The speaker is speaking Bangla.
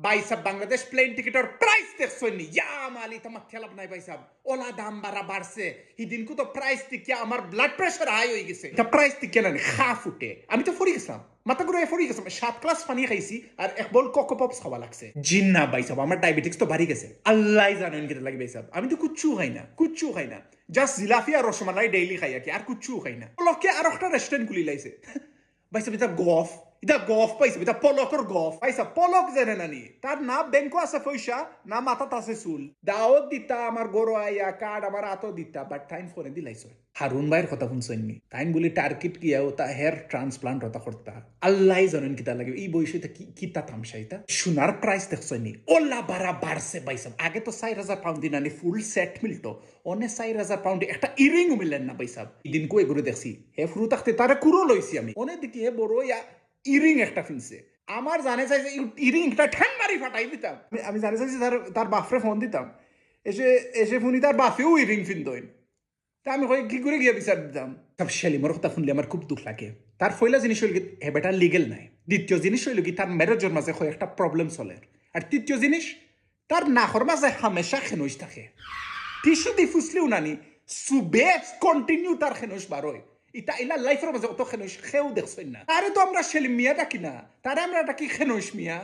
ভাই সাহেব বাংলাদেশ প্লেন টিকেটের প্রাইস দেখছনি ইয়া মালি তোমার খেলাপ নাই ভাই সাহেব ওলা দাম বাড়ছে হিদিনকু তো প্রাইস টিকে আমার ব্লাড প্রেশার হাই হয়ে গেছে এটা প্রাইস টিকে না খা ফুটে আমি তো ফরি গেছিলাম মাথা ঘুরে ফরি গেছিলাম 7 ক্লাস পানি খাইছি আর এক বল কোকো পপস খাওয়া লাগছে জিন্না ভাই সাহেব আমার ডায়াবেটিক্স তো বাড়ি গেছে আল্লাহ জানেন কেটে লাগে ভাই সাহেব আমি তো কুচ্ছু খাই না জাস্ট জিলাফি আর রসমালাই ডেইলি খাই আর কি আর কুচ্ছু খাই না লোকে আর একটা রেস্টুরেন্ট খুলি লাইছে ভাই সাহেব এটা গফ পাইছে এটা পলকর গফ পাইছা পলক জেনে নানি তার না ব্যাংকও আছে পয়সা না মাথাত আছে চুল দাওয়াত দিতা আমার গরু আইয়া কার্ড আমার আতো দিতা বাট টাইম ফোনে দিলাইছ হারুন ভাইয়ের কথা শুনছনি টাইম বলি টার্গেট কি তা হেয়ার ট্রান্সপ্লান্ট হতা করতা আল্লাহ জানেন কিতা লাগে এই বয়সে কিতা তামসা এটা সোনার প্রাইস দেখছনি ওলা বাড়ছে বাইসাব আগে তো 4,000 পাউন্ড দিনানি ফুল সেট মিলতো অনে 4,000 পাউন্ড একটা ইরিং মিলেন না বাইসাব দিন কো এগুলো দেখছি হে ফুরু থাকতে তারে কুরো লইছি আমি অনে দেখি হে বড় ইয়া ইরিং একটা ফিনছে আমার জানে চাইছে ইরিংটা ঠ্যাং মারি ফাটাই দিতাম আমি জানে চাইছি তার বাপরে ফোন দিতাম এসে ফোনি তার বাপেও ইরিং ফিনতইন তা আমি কি করে গিয়ে বিচার দিতাম সব সেলিমর কথা শুনলে আমার খুব দুঃখ লাগে তার ফয়লা জিনিস হইল কি হে বেটা লিগেল নাই দ্বিতীয় জিনিস হইল কি তার ম্যারেজের মাঝে একটা প্রবলেম চলে আর তৃতীয় জিনিস তার নাহর মাঝে হামেশা খেনইস থাকে টিসু দি ফুসলিও নানি সুবেজ কন্টিনিউ তার খেনইস বারোয় ইটা ইলা লাইফের মাঝে অত খেনইস খেউ দেখছেন না তারে তো আমরা সেলিম মিয়া ডাকি না তারে আমরা ডাকি খেনইস মিয়া